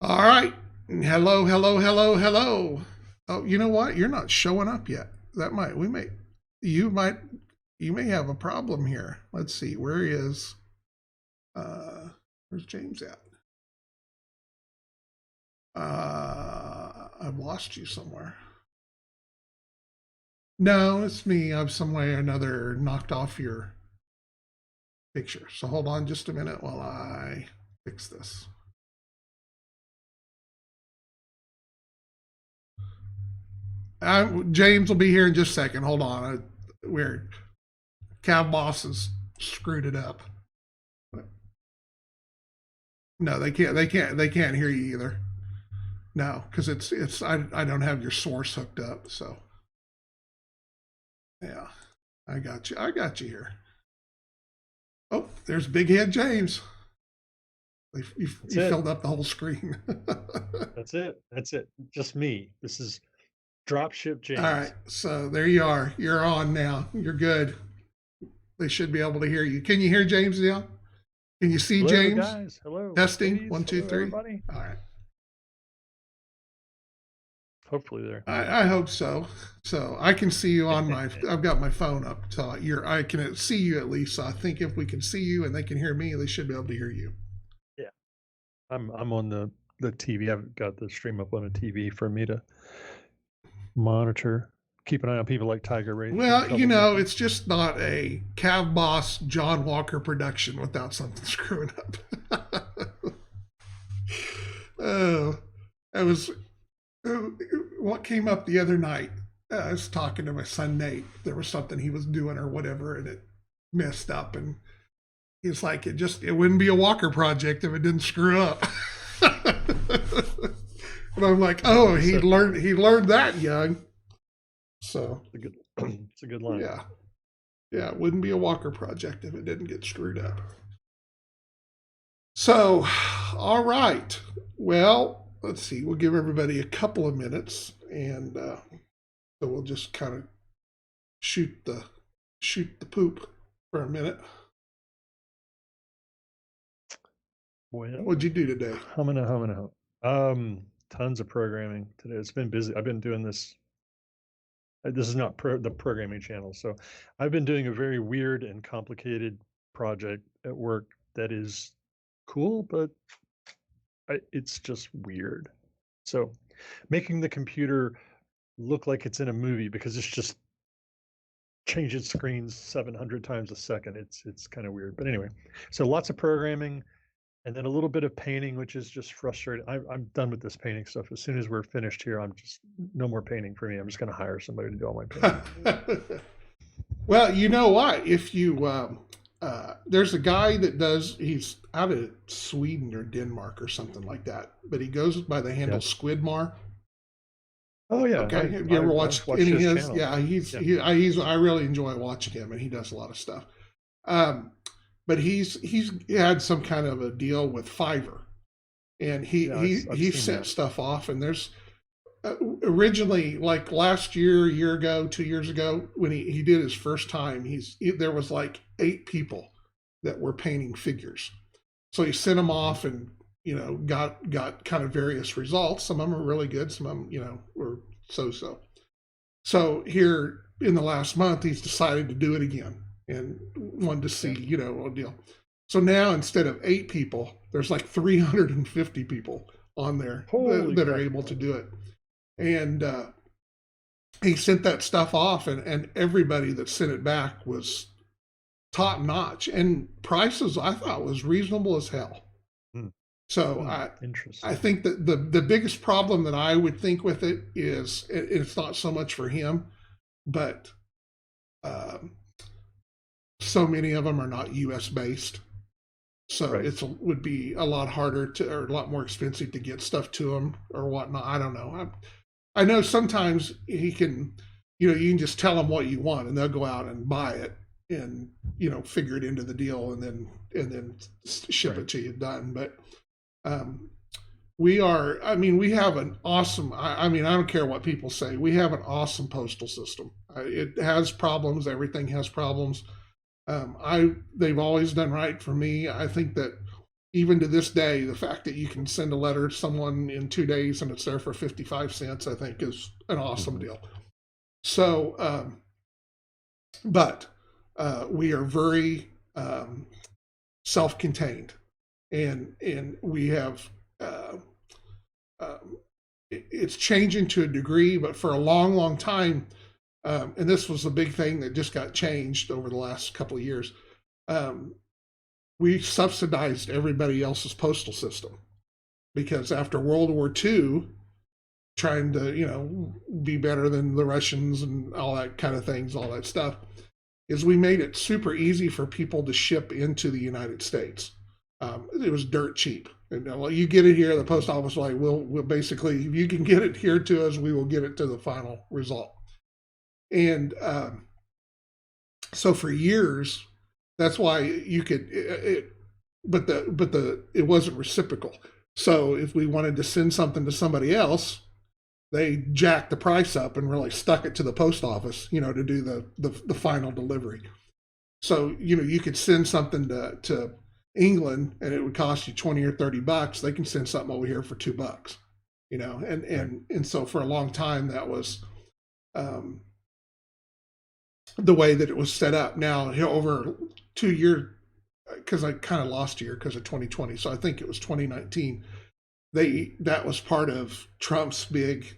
All right. Hello, hello, hello, hello. Oh, you know what? You're not showing up yet. You might, you may have a problem here. Let's see. Where is, where's James at? I've lost you somewhere. No, it's me. I've some way or another knocked off your picture. So hold on just a minute while I fix this. James will be here in just a second. Hold on. We're CAVBoss has screwed it up. No, they can't. They can't. They can't hear you either. No, because it's. I don't have your source hooked up. So yeah, I got you. I got you here. Oh, there's Big Head James. You filled up the whole screen. That's it. That's it. Just me. This is Dropship All right, James. so there you are. You're on now. You're good. They should be able to hear you. Can you hear James now? Can you see Hello, James? guys. Hello, Testing. ladies. One, two, Hello, three. everybody. All right. Hopefully, there. I hope so. So I can see you on my. I've got my phone up, so I can see you at least. So I think if we can see you and they can hear me, they should be able to hear you. Yeah, I'm on the TV. I've got the stream up on a TV for me to monitor. Keep an eye on people like Tiger Ray. Well, you know, it's just not a CAVBoss John Walker production without something screwing up. Oh, it was what came up the other night. I was talking to my son Nate. There was something he was doing or whatever, and it messed up. And he's like, it wouldn't be a Walker project if it didn't screw up. And I'm like, oh, he learned that young. So it's a good line. Yeah. Yeah, it wouldn't be a Walker project if it didn't get screwed up. So, all right. Well, let's see. We'll give everybody a couple of minutes, and so we'll just kind of shoot the poop for a minute. Well, What'd you do today? Humana. Tons of programming today. It's been busy. I've been doing this. This is not the programming channel. So I've been doing a very weird and complicated project at work that is cool, but it's just weird. So making the computer look like it's in a movie because it's just changing screens 700 times a second. It's kind of weird. But anyway, so lots of programming and then a little bit of painting, which is just frustrating. I'm done with this painting stuff. As soon as we're finished here, I'm just no more painting for me. I'm just going to hire somebody to do all my painting. Well, you know what? If you there's a guy that he's out of Sweden or Denmark or something like that, but he goes by the handle Squidmar. Oh yeah. Okay. Have you ever watched any of his? Channel. Yeah, I really enjoy watching him, and he does a lot of stuff. But he's had some kind of a deal with Fiverr, and he sent stuff off, and there's originally, like last year, a year ago, 2 years ago, when he did his first time, there was like 8 people that were painting figures. So he sent them off and got kind of various results. Some of them are really good, some of them were so. So here in the last month, he's decided to do it again and wanted to see a deal. So now instead of 8 people, there's like 350 people on there that are able to do it. And he sent that stuff off, and everybody that sent it back was top notch, and prices I thought was reasonable as hell. So I think that the biggest problem that I would think with it is it's not so much for him, but so many of them are not U.S. based. So it would be a lot harder or a lot more expensive to get stuff to them or whatnot. I don't know. I know sometimes he can, you can just tell them what you want and they'll go out and buy it and, figure it into the deal and then ship it to you done. But we have an awesome, I don't care what people say. We have an awesome postal system. It has problems. Everything has problems. They've always done right for me. I think that even to this day, the fact that you can send a letter to someone in 2 days and it's there for 55 cents, I think is an awesome deal. So, but we are very self-contained, and we have it's changing to a degree, but for a long time, and this was a big thing that just got changed over the last couple of years. We subsidized everybody else's postal system because after World War II, trying to be better than the Russians and all that kind of things, all that stuff, is we made it super easy for people to ship into the United States. It was dirt cheap. And, well, you get it here, the post office like, we'll basically, if you can get it here to us, we will get it to the final result. And so for years, that's why you could, but it wasn't reciprocal. So if we wanted to send something to somebody else, they jacked the price up and really stuck it to the post office, to do the final delivery. So, you could send something to England and it would cost you 20 or 30 bucks. They can send something over here for $2, and so for a long time that was the way that it was set up. Now over 2 years, because I kind of lost a year because of 2020, so I think it was 2019. That was part of Trump's big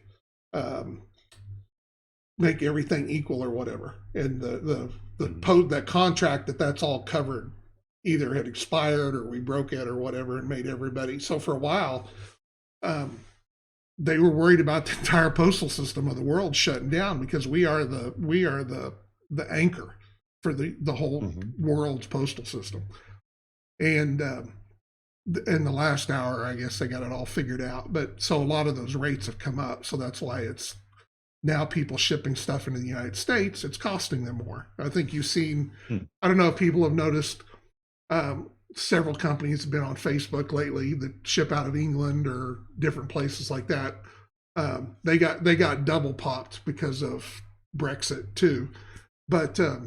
make everything equal or whatever, and that contract that's all covered either had expired or we broke it or whatever, and made everybody. So for a while, they were worried about the entire postal system of the world shutting down because we are the anchor for the whole world's postal system. And in the last hour, I guess they got it all figured out. But so a lot of those rates have come up. So that's why it's now people shipping stuff into the United States, it's costing them more. I think you've seen, I don't know if people have noticed, several companies have been on Facebook lately that ship out of England or different places like that. They got double popped because of Brexit too. But a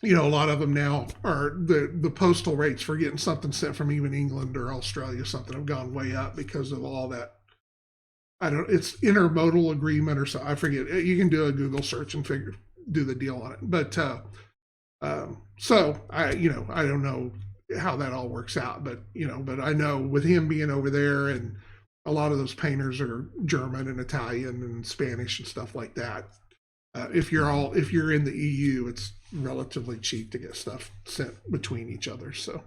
lot of them now are the postal rates for getting something sent from even England or Australia or something have gone way up because of all that. It's intermodal agreement or so. I forget. You can do a Google search and do the deal on it. But so I don't know how that all works out, but I know with him being over there, and a lot of those painters are German and Italian and Spanish and stuff like that. If you're in the EU, it's relatively cheap to get stuff sent between each other. So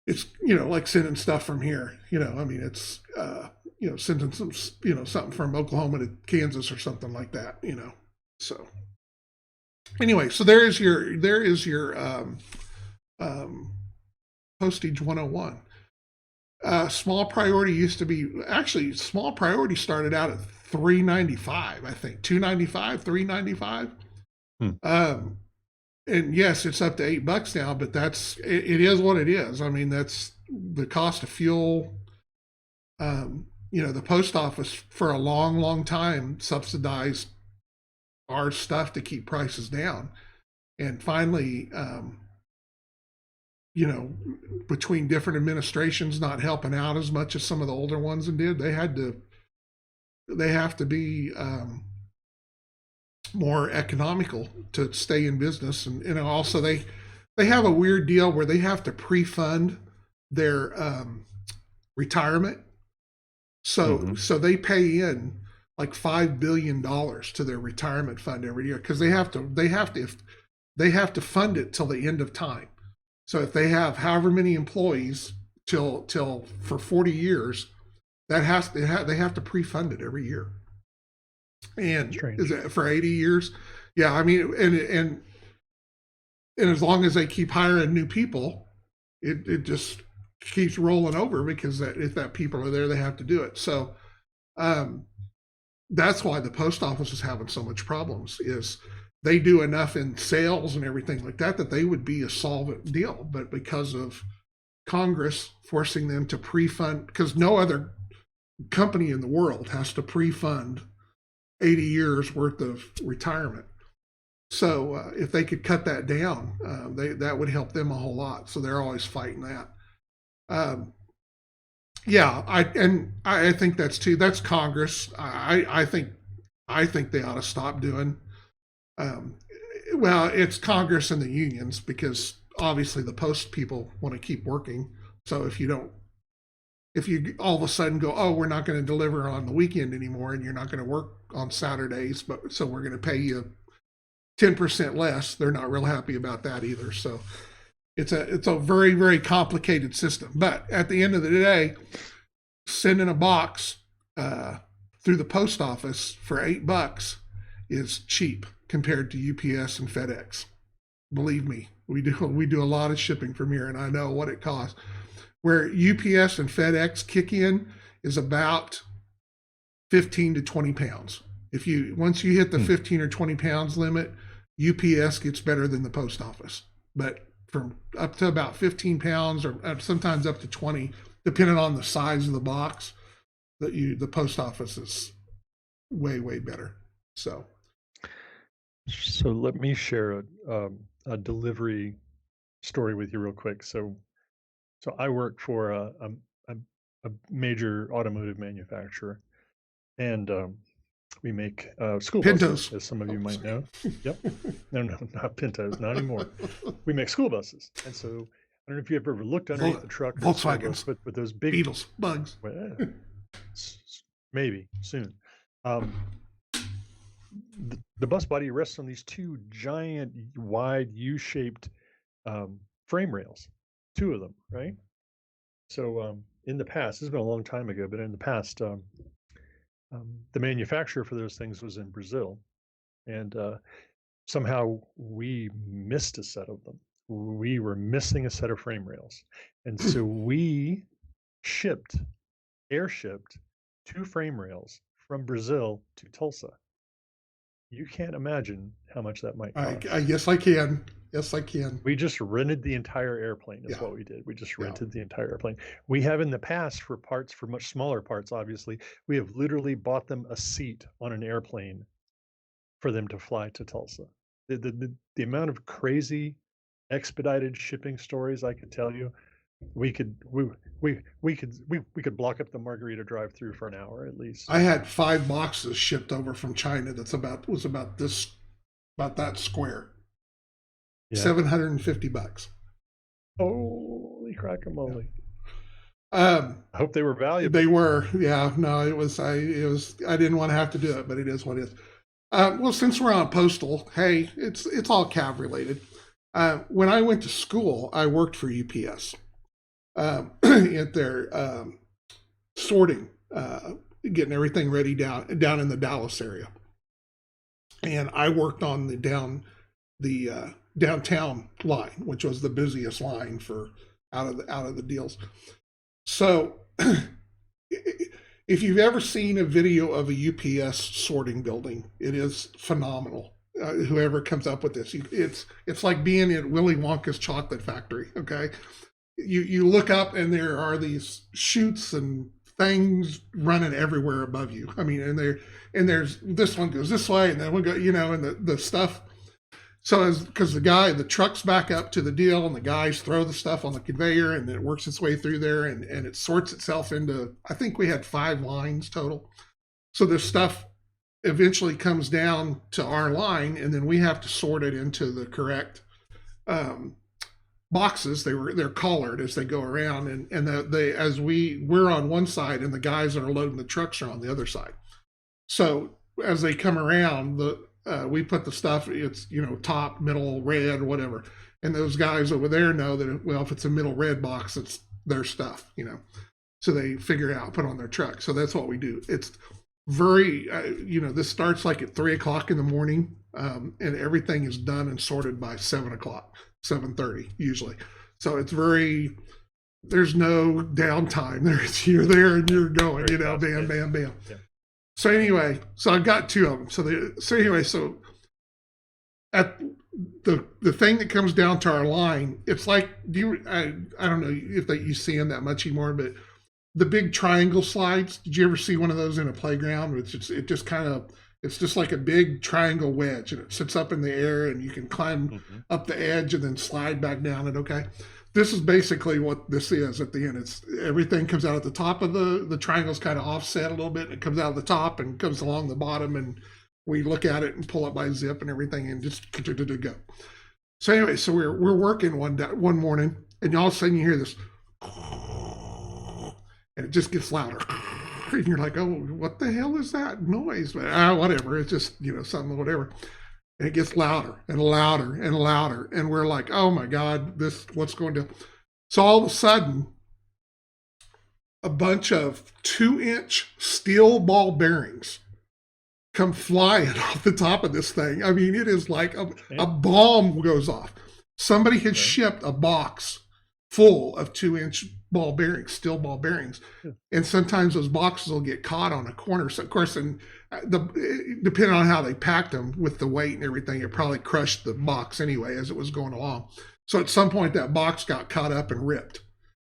it's like sending stuff from here. It's sending some something from Oklahoma to Kansas or something like that. So anyway, so there is your postage 101. Small priority used to be, actually small priority started out at $3.95, I think. $2.95, $3.95. And yes, it's up to $8 now, but it is what it is. I mean, that's the cost of fuel. The post office for a long time subsidized our stuff to keep prices down. And finally, between different administrations not helping out as much as some of the older ones did, they have to be more economical to stay in business. And also they have a weird deal where they have to pre-fund their retirement. So they pay in like $5 billion to their retirement fund every year because they have to fund it till the end of time. So if they have however many employees till for 40 years, they have to pre-fund it every year. And strange. Is it for 80 years? Yeah, I mean, and as long as they keep hiring new people, it just keeps rolling over because if that people are there, they have to do it. So that's why the post office is having so much problems. Is they do enough in sales and everything like that they would be a solvent deal, but because of Congress forcing them to pre-fund, because no other company in the world has to pre-fund 80 years worth of retirement. So if they could cut that down, that would help them a whole lot. So they're always fighting that. Um, yeah, I think that's too. That's Congress. I think they ought to stop doing. Um, well, it's Congress and the unions because obviously the post people want to keep working. So if you all of a sudden go, oh, we're not going to deliver on the weekend anymore, and you're not going to work on Saturdays, but so we're going to pay you 10% less, they're not real happy about that either. So it's a very, very complicated system. But at the end of the day, sending a box through the post office for $8 is cheap compared to UPS and FedEx. Believe me, we do a lot of shipping from here, and I know what it costs. Where UPS and FedEx kick in is about 15 to 20 pounds. Once you hit the 15 or 20 pounds limit, UPS gets better than the post office. But from up to about 15 pounds or sometimes up to 20, depending on the size of the box, the post office is way, way better. So let me share a delivery story with you real quick. So I work for a major automotive manufacturer, and we make school Pintos, buses, as some of you might know. Yep. No, not Pintos, not anymore. We make school buses, and so I don't know if you ever looked underneath the truck. Volkswagens, with those big Beetles, bugs. Well, maybe soon. The bus body rests on these two giant, wide, U-shaped frame rails, two of them, right? So in the past, this has been a long time ago, but in the past, the manufacturer for those things was in Brazil, and somehow we missed a set of them. We were missing a set of frame rails, and so we airshipped 2 frame rails from Brazil to Tulsa. You can't imagine how much that might cost. Yes, I can. Yes, I can. We just rented the entire airplane is what we did. We just rented the entire airplane. We have in the past for much smaller parts, obviously, we have literally bought them a seat on an airplane for them to fly to Tulsa. The amount of crazy expedited shipping stories I could tell you, we could block up the Margarita drive-through for an hour at least. I had 5 boxes shipped over from China. Was about that square. Yeah. $750. Holy crack-a-mole! I hope they were valuable. They were. Yeah. No, it was. I didn't want to have to do it, but it is what it is. Well, since we're on postal, hey, it's all CAV related. When I went to school, I worked for UPS at their sorting, getting everything ready down in the Dallas area, and I worked on the downtown line, which was the busiest line for out of the deals. So if you've ever seen a video of a UPS sorting building, it is phenomenal. Whoever comes up with this, it's like being at Willy Wonka's chocolate factory. Okay, you look up and there are these chutes and things running everywhere above you. I mean, and there's this one goes this way, and then one go, and the stuff. So because the trucks back up to the deal, and the guys throw the stuff on the conveyor, and it works its way through there, and it sorts itself into, I think we had 5 lines total. So this stuff eventually comes down to our line, and then we have to sort it into the correct boxes. They're collared as they go around, and we're on one side, and the guys that are loading the trucks are on the other side. So as they come around, we put the stuff, it's, top, middle, red, or whatever. And those guys over there know that, if it's a middle red box, it's their stuff, So they figure it out, put it on their truck. So that's what we do. It's very, this starts like at 3:00 in the morning, and everything is done and sorted by 7:00, 7:30 usually. So it's there's no downtime. You're there and you're going, bam, bam, bam. Yeah. So anyway, I've got 2 of them. So at the thing that comes down to our line, it's like, I don't know if you see them that much anymore, but the big triangle slides. Did you ever see one of those in a playground? It's just like a big triangle wedge, and it sits up in the air, and you can climb up the edge and then slide back down it. Okay, this is basically what this is at the end. It's everything comes out at the top of the triangle's kind of offset a little bit. And it comes out of the top and comes along the bottom, and we look at it and pull it by zip and everything, and just go. So anyway, so we're working one morning, and all of a sudden you hear this, and it just gets louder. And you're like, oh, what the hell is that noise? But whatever, it's just something, whatever. And it gets louder and louder and louder, and we're like, oh my God, what's going to? So all of a sudden, a bunch of 2-inch steel ball bearings come flying off the top of this thing. I mean, it is like a bomb goes off. Somebody had shipped a box full of 2-inch ball bearings, steel ball bearings. And sometimes those boxes will get caught on a corner. So of course, depending on how they packed them with the weight and everything, it probably crushed the box anyway as it was going along. So at some point that box got caught up and ripped.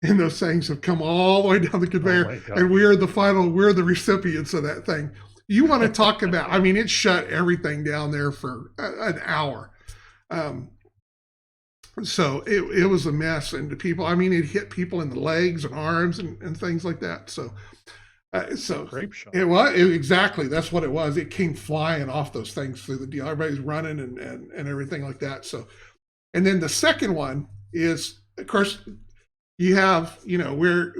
And those things have come all the way down the conveyor. And we're the recipients of that thing. You want to talk about, I mean, it shut everything down there for an hour. So it was a mess. And the people, I mean, it hit people in the legs and arms and things like that. So grape shot. It was exactly, that's what it was. It came flying off those things through the deal. Everybody's running and everything like that. So, and then the second one is, of course, you have, we're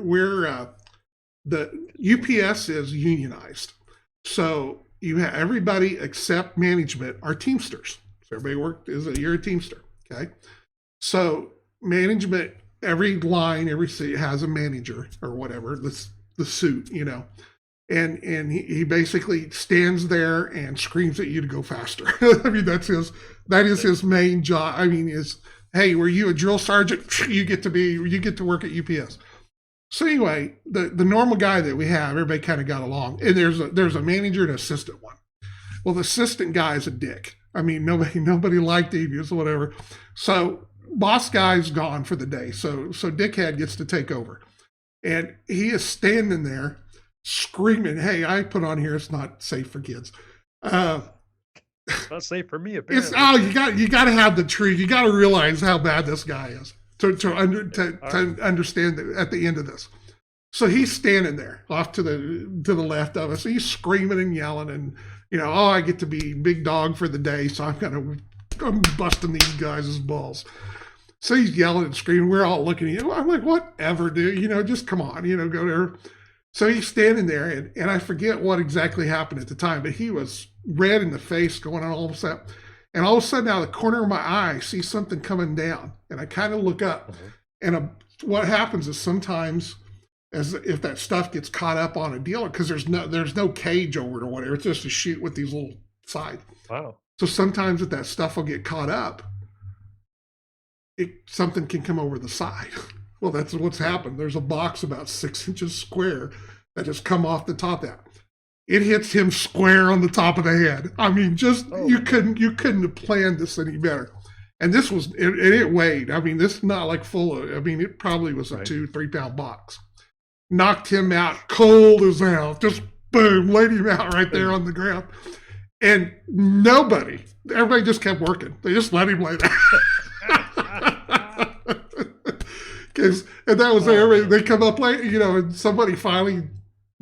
the UPS is unionized. So you have everybody except management are Teamsters. So everybody you're a Teamster. Okay. So management, every line, every seat has a manager or whatever, the suit, and he basically stands there and screams at you to go faster. I mean, that is his main job. I mean, hey, were you a drill sergeant? You get to work at UPS. So anyway, the normal guy that we have, everybody kind of got along. And there's a manager and assistant one. Well, the assistant guy is a dick. I mean, nobody liked him, or whatever. So boss guy's gone for the day. So dickhead gets to take over. And he is standing there screaming, hey, I put on here, it's not safe for kids. It's not safe for me, apparently. You got to have the truth. You got to realize how bad this guy is to understand at the end of this. So he's standing there off to the left of us. He's screaming and yelling and, I get to be big dog for the day, so I'm busting these guys' balls. So he's yelling and screaming. We're all looking at him. I'm like, whatever, dude. Just come on, go there. So he's standing there, and I forget what exactly happened at the time, but he was red in the face going on all of a sudden. And all of a sudden, out of the corner of my eye, I see something coming down. And I kind of look up. And what happens is sometimes, as if that stuff gets caught up on a dealer, because there's no cage over it or whatever. It's just a chute with these little sides. Wow. So sometimes if that stuff will get caught up, something can come over the side. Well, that's what's happened. There's a box about 6 inches square that has come off the top of that. It hits him square on the top of the head. I mean, you couldn't have planned this any better. And this was, it weighed. I mean, this is not like full of, I mean, it probably was a 2-3 pound box. Knocked him out cold as hell. Just boom, laid him out right there on the ground. And everybody just kept working. They just let him lay there. And that was everybody. They come up late, and somebody finally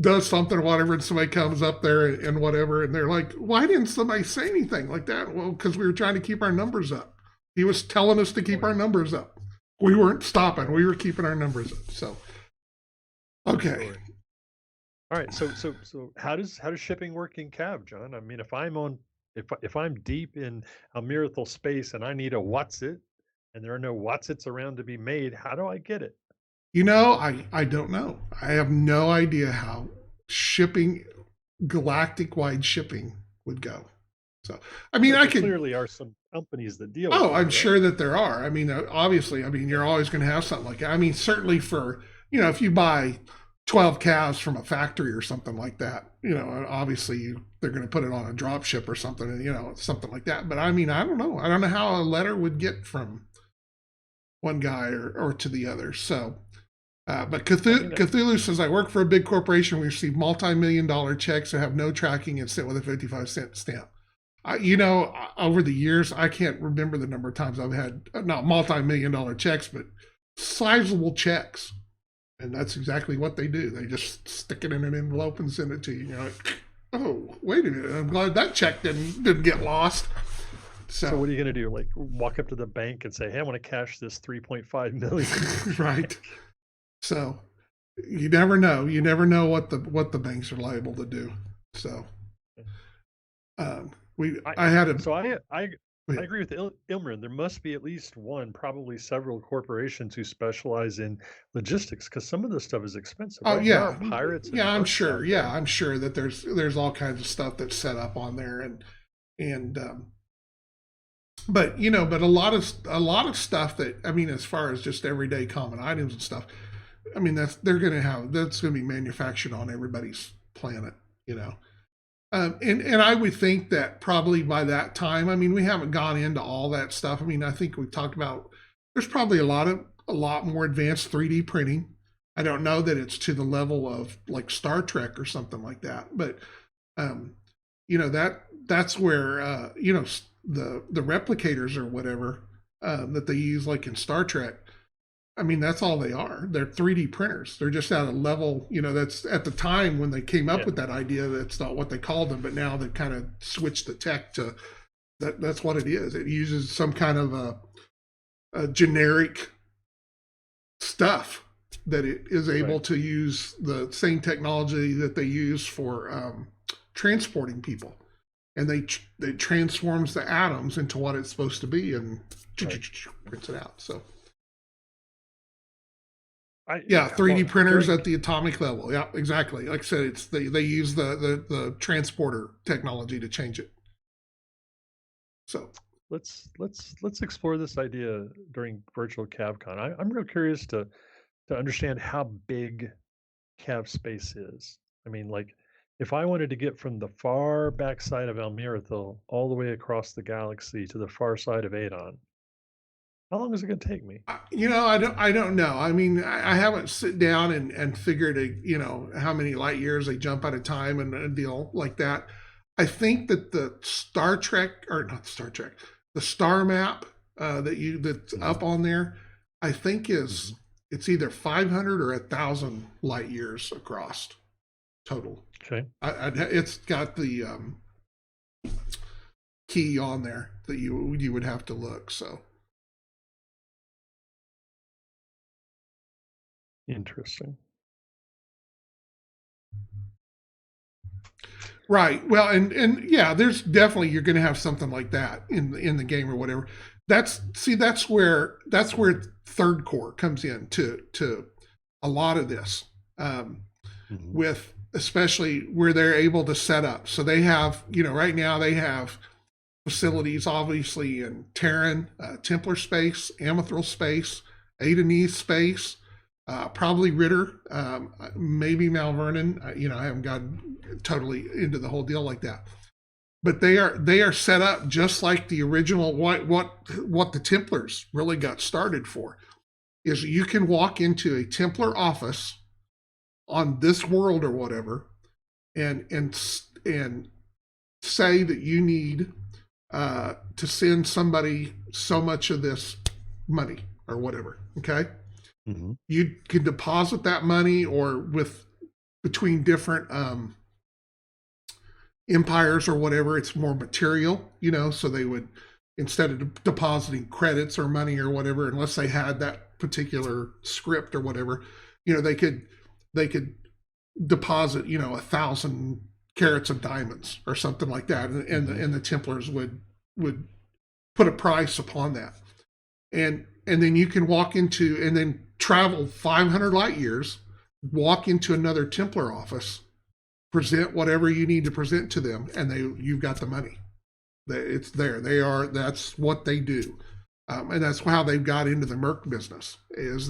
does something or whatever, and somebody comes up there and whatever, and they're like, why didn't somebody say anything like that? Well, because we were trying to keep our numbers up. He was telling us to keep our numbers up. We weren't stopping. We were keeping our numbers up. So, okay. All right. So how does shipping work in CAV, John? I mean, if I'm deep in a Miracle space and I need a Whatsit, and there are no Whatsits around to be made, how do I get it? I don't know. I have no idea how galactic-wide shipping would go. So, I mean, there clearly are some companies that deal with it. I'm sure that there are. I mean, obviously, you're always going to have something like that. I mean, certainly for, if you buy 12 calves from a factory or something like that, obviously they're going to put it on a drop ship or something, something like that. But I mean, I don't know. I don't know how a letter would get from one guy or to the other. So, but Cthulhu says, I work for a big corporation. We receive multi-million-dollar checks that have no tracking and sent with a 55-cent stamp. Over the years, I can't remember the number of times I've had not multi-million-dollar checks, but sizable checks. And that's exactly what they do. They just stick it in an envelope and send it to you. You're like, oh, wait a minute. I'm glad that check didn't get lost. So what are you going to do? Like walk up to the bank and say, "Hey, I want to cash this 3.5 million." Right. So you never know. You never know what the banks are liable to do. So I had a. So I agree with Ilmer. There must be at least one, probably several corporations who specialize in logistics, because some of this stuff is expensive. Oh Right? There are yeah, pirates. yeah. I'm sure. Yeah, I'm sure that there's all kinds of stuff that's set up on there, and but but a lot of stuff that, I mean, as far as just everyday common items and stuff, I mean, that's gonna be manufactured on everybody's planet, you know. And I would think that probably by that time, I mean, we haven't gone into all that stuff. I mean, I think we talked about there's probably a lot more advanced 3D printing. I don't know that it's to the level of like Star Trek or something like that, but um, that's where the replicators or whatever that they use like in Star Trek. I mean, that's all they are. They're 3D printers. They're just at a level, that's at the time when they came up with that idea, that's not what they called them, but now they've kind of switched the tech to that's what it is. It uses some kind of a generic stuff that it is able to use the same technology that they use for transporting people. And it transforms the atoms into what it's supposed to be and prints it out. So. 3D printers at the atomic level. Yeah, exactly. Like I said, they use the transporter technology to change it. So let's explore this idea during virtual CavCon. I'm real curious to understand how big CAV space is. I mean, like, if I wanted to get from the far backside of Almirathil all the way across the galaxy to the far side of Adon, how long is it going to take me? I don't know. I mean, I haven't sit down and figured how many light years they jump at a time and a deal like that. I think that the Star Trek, or not Star Trek, the star map that's up on there, I think it's either 500 or 1,000 light years across total. Okay. It's got the key on there that you would have to look. So. Interesting. Right. Well, and yeah, there's definitely, you're going to have something like that in the game or whatever. That's where third core comes in to a lot of this, with especially where they're able to set up. So they have, right now they have facilities obviously in Terran, Templar space, Amethyst space, Adenese space. Probably Ritter, maybe Malvernon. I haven't gotten totally into the whole deal like that, but they are set up just like the original. What the Templars really got started for is you can walk into a Templar office on this world or whatever, and say that you need to send somebody so much of this money or whatever. Okay. Mm-hmm. You could deposit that money or between different empires or whatever. It's more material, so they would, instead of depositing credits or money or whatever, unless they had that particular script or whatever, they could deposit 1,000 carats of diamonds or something like that, and the Templars would put a price upon that, and then you can walk into and then travel 500 light years, walk into another Templar office, present whatever you need to present to them, and you've got the money. It's there. That's what they do, and that's how they've got into the merc business. Is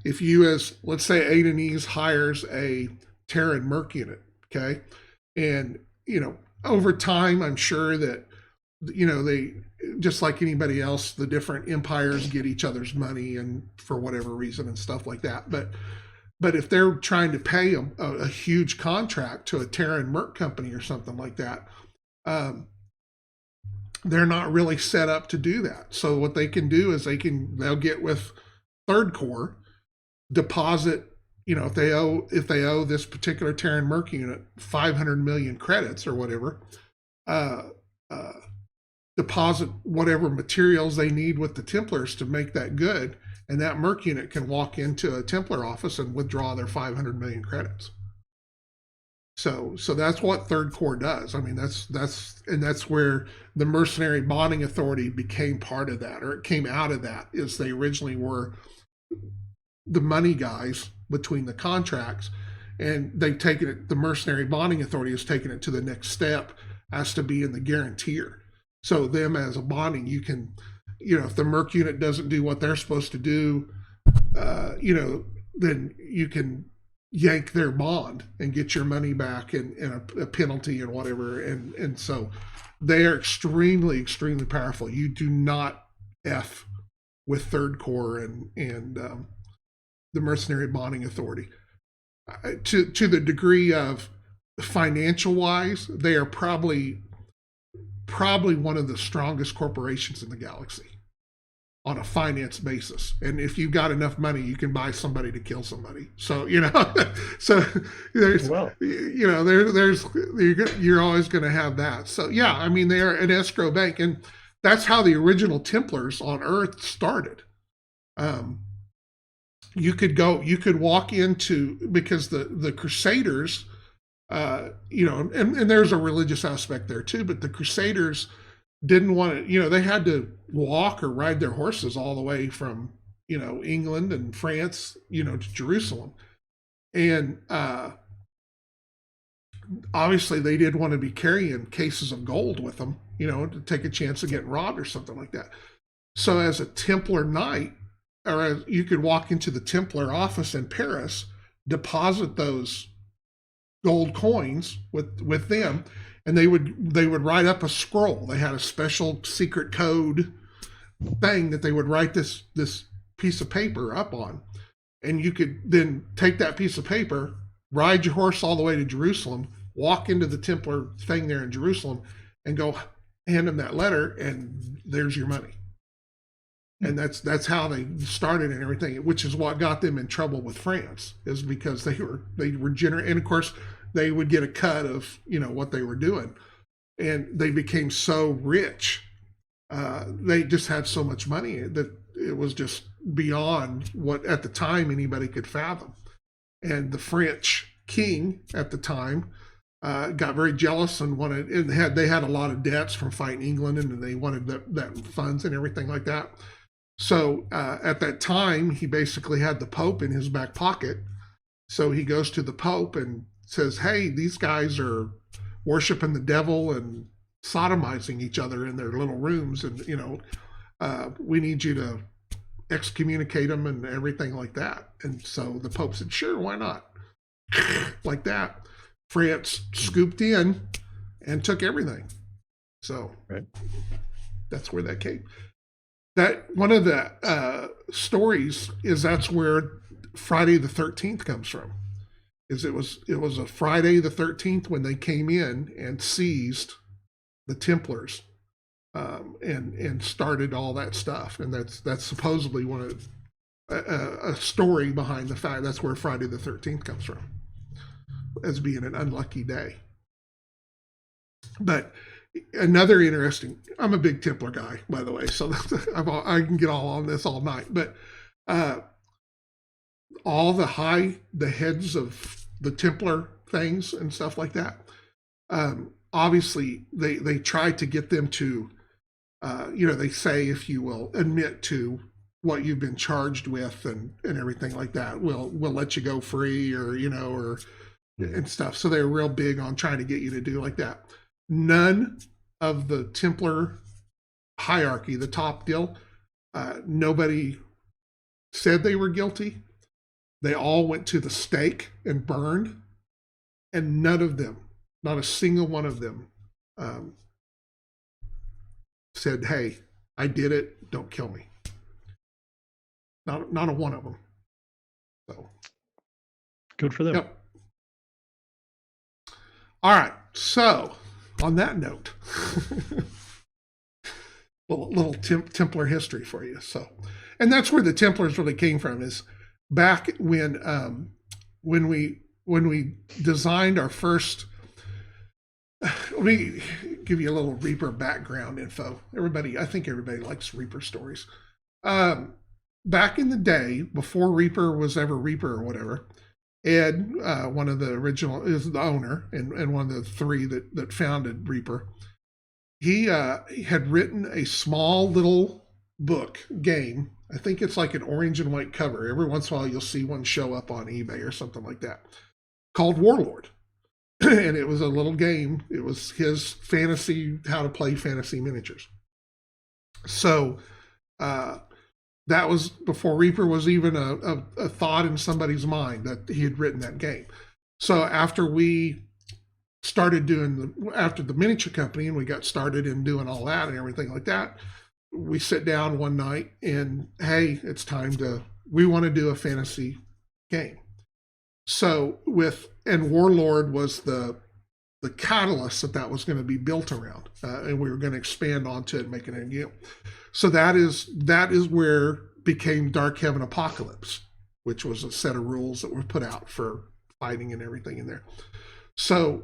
if you, as let's say Adenese hires a Terran merc unit, okay, and over time, I'm sure that they, just like anybody else, the different empires get each other's money and for whatever reason and stuff like that. But if they're trying to pay a huge contract to a Terran merc company or something like that, they're not really set up to do that. So what they can do is they'll get with Third Corps, deposit, if they owe this particular Terran Merc unit 500 million credits or whatever, uh, uh, deposit whatever materials they need with the Templars to make that good, and that Merc unit can walk into a Templar office and withdraw their 500 million credits. So that's what Third Corps does. I mean, that's where the Mercenary Bonding Authority became part of that, or it came out of that. Is they originally were the money guys between the contracts, and they've taken it. The Mercenary Bonding Authority has taken it to the next step as to being the guarantor. So them as a bonding, you can, if the Merc unit doesn't do what they're supposed to do, then you can yank their bond and get your money back and a penalty and whatever. And so they are extremely, extremely powerful. You do not F with Third Corps and the Mercenary Bonding Authority. To the degree of financial wise, they are probably one of the strongest corporations in the galaxy on a finance basis. And if you've got enough money, you can buy somebody to kill somebody. So, so there's, you're always going to have that. So yeah, I mean, they're an escrow bank, and that's how the original Templars on Earth started. You could walk into, because the Crusaders, and there's a religious aspect there too, but the Crusaders didn't want to, they had to walk or ride their horses all the way from, England and France, to Jerusalem. And obviously they did want to be carrying cases of gold with them, to take a chance of getting robbed or something like that. So as a Templar knight, you could walk into the Templar office in Paris, deposit those gold coins with them, and they would write up a scroll. They had a special secret code thing that they would write this piece of paper up on, and you could then take that piece of paper, ride your horse all the way to Jerusalem, walk into the Templar thing there in Jerusalem, and go hand them that letter, and there's your money. And that's how they started and everything, which is what got them in trouble with France, is because they were generous, and of course they would get a cut of what they were doing, and they became so rich, they just had so much money that it was just beyond what at the time anybody could fathom. And the French king at the time got very jealous and they had a lot of debts from fighting England, and they wanted that funds and everything like that. So at that time, he basically had the Pope in his back pocket. So he goes to the Pope and says, hey, these guys are worshiping the devil and sodomizing each other in their little rooms. And, we need you to excommunicate them and everything like that. And so the Pope said, sure, why not? Like that. France scooped in and took everything. So right. That's where that came. That one of the stories is that's where Friday the 13th comes from. Is it was a Friday the 13th when they came in and seized the Templars, and started all that stuff, and that's supposedly one of a story behind the fact that's where Friday the 13th comes from, as being an unlucky day. But another interesting, I'm a big Templar guy, by the way, so I can get all on this all night, but all the heads of the Templar things and stuff like that, obviously they try to get them to, they say, if you will admit to what you've been charged with and everything like that, we'll let you go free, or and stuff. So they're real big on trying to get you to do like that. None of the Templar hierarchy, the top deal, nobody said they were guilty. They all went to the stake and burned, and none of them, not a single one of them, said, hey, I did it, don't kill me. Not a one of them. So good for them. Yep. All right, so on that note, little Templar history for you. So, and that's where the Templars really came from. Is back when we designed our first. Let me give you a little Reaper background info. I think everybody likes Reaper stories. Back in the day, before Reaper was ever Reaper or whatever, Ed, one of the original, is the owner and one of the three that founded Reaper. He had written a small little book game. I think it's like an orange and white cover. Every once in a while, you'll see one show up on eBay or something like that, called Warlord. And it was a little game. It was his fantasy, how to play fantasy miniatures. So that was before Reaper was even a thought in somebody's mind that he had written that game. So after we started after the miniature company and we got started in doing all that and everything like that, we sit down one night and, hey, it's time we want to do a fantasy game. So and Warlord was the catalyst that was going to be built around, and we were going to expand onto it and make it a game. So that is where became Dark Heaven Apocalypse, which was a set of rules that were put out for fighting and everything in there. So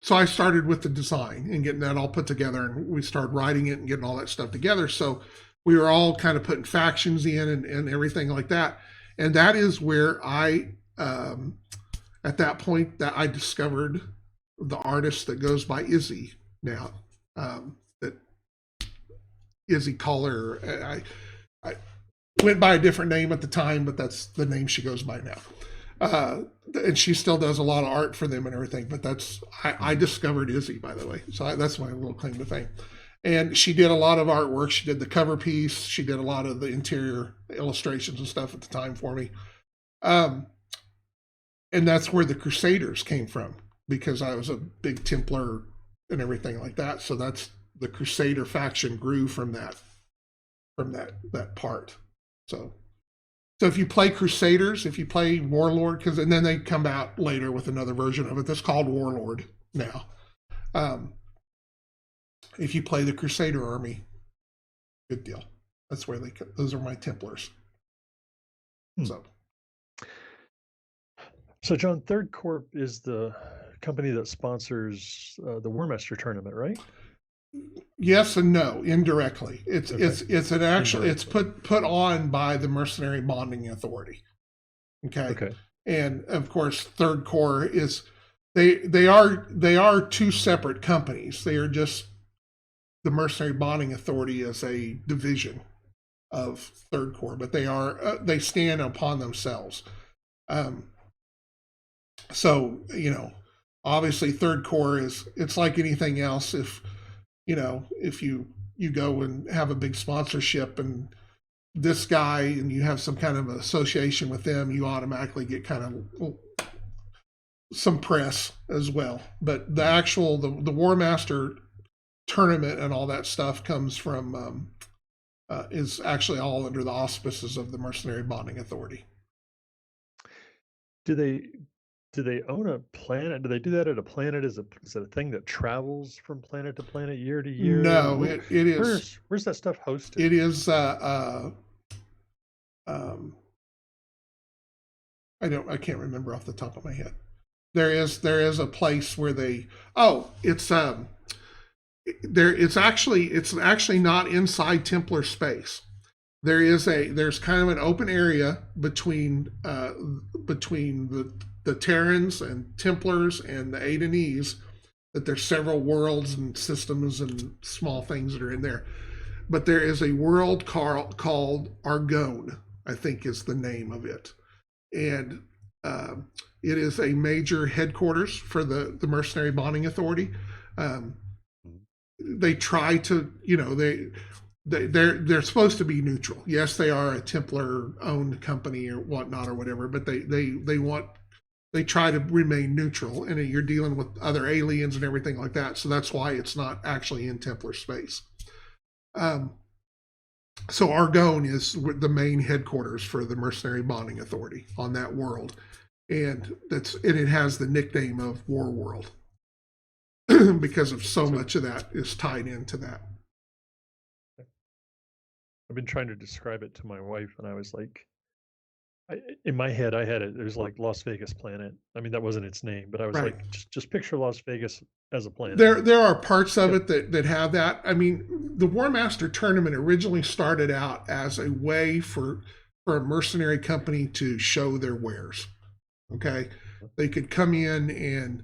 so I started with the design and getting that all put together, and we started writing it and getting all that stuff together. So we were all kind of putting factions in and everything like that. And that is where at that point, that I discovered the artist that goes by Izzy now. That Izzy Caller. I went by a different name at the time, but that's the name she goes by now. And she still does a lot of art for them and everything. But I discovered Izzy, by the way. So that's my little claim to fame. And she did a lot of artwork. She did the cover piece. She did a lot of the interior illustrations and stuff at the time for me. And that's where the Crusaders came from, because I was a big Templar and everything like that. So that's the Crusader faction grew from that part. So if you play Crusaders, if you play Warlord, and then they come out later with another version of it that's called Warlord now. If you play the Crusader army, good deal. That's where those are my Templars. So John, Third Corp is the company that sponsors the Warmaster tournament, right? Yes and no, indirectly. It's put on by the Mercenary Bonding Authority. Okay. And of course, Third Corps is they are two separate companies. They are just the Mercenary Bonding Authority is a division of Third Corps, but they stand upon themselves. So obviously Third Corps it's like anything else. If you go and have a big sponsorship and this guy and you have some kind of association with them, you automatically get kind of some press as well. But the actual the Warmaster tournament and all that stuff comes from is actually all under the auspices of the Mercenary Bonding Authority. Do they own a planet? Do they do that at a planet? Is it a thing that travels from planet to planet, year to year? No, it is. Where's that stuff hosted? It is. I can't remember off the top of my head. There is a place where it's actually not inside Templar space. There's kind of an open area between the Terrans and Templars and the Adenese, that there's several worlds and systems and small things that are in there. But there is a world called Argonne, I think is the name of it. And it is a major headquarters for the Mercenary Bonding Authority. They try to, they're supposed to be neutral. Yes, they are a Templar-owned company or whatnot or whatever, but they try to remain neutral, and you're dealing with other aliens and everything like that. So that's why it's not actually in Templar space. So Argonne is the main headquarters for the Mercenary Bonding Authority on that world, and it has the nickname of War World. because of so So much of that is tied into that. I've been trying to describe it to my wife, and I was like, in my head, I had it. There's like Las Vegas Planet. I mean, that wasn't its name, but I was Right. like, just picture Las Vegas as a planet. There are parts of Yeah. it that have that. I mean, the War Master tournament originally started out as a way for a mercenary company to show their wares. Okay, they could come in and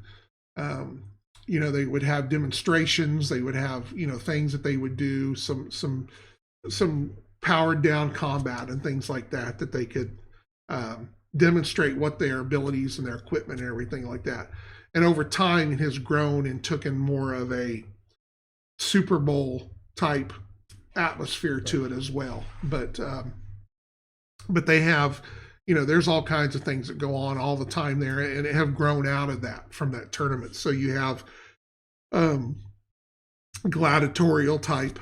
they would have demonstrations. They would have things that they would do, some powered down combat and things like that that they could demonstrate what their abilities and their equipment and everything like that. And over time, it has grown and taken more of a Super Bowl type atmosphere to it as well. But they have, there's all kinds of things that go on all the time there, and have grown out of that from that tournament. So you have gladiatorial type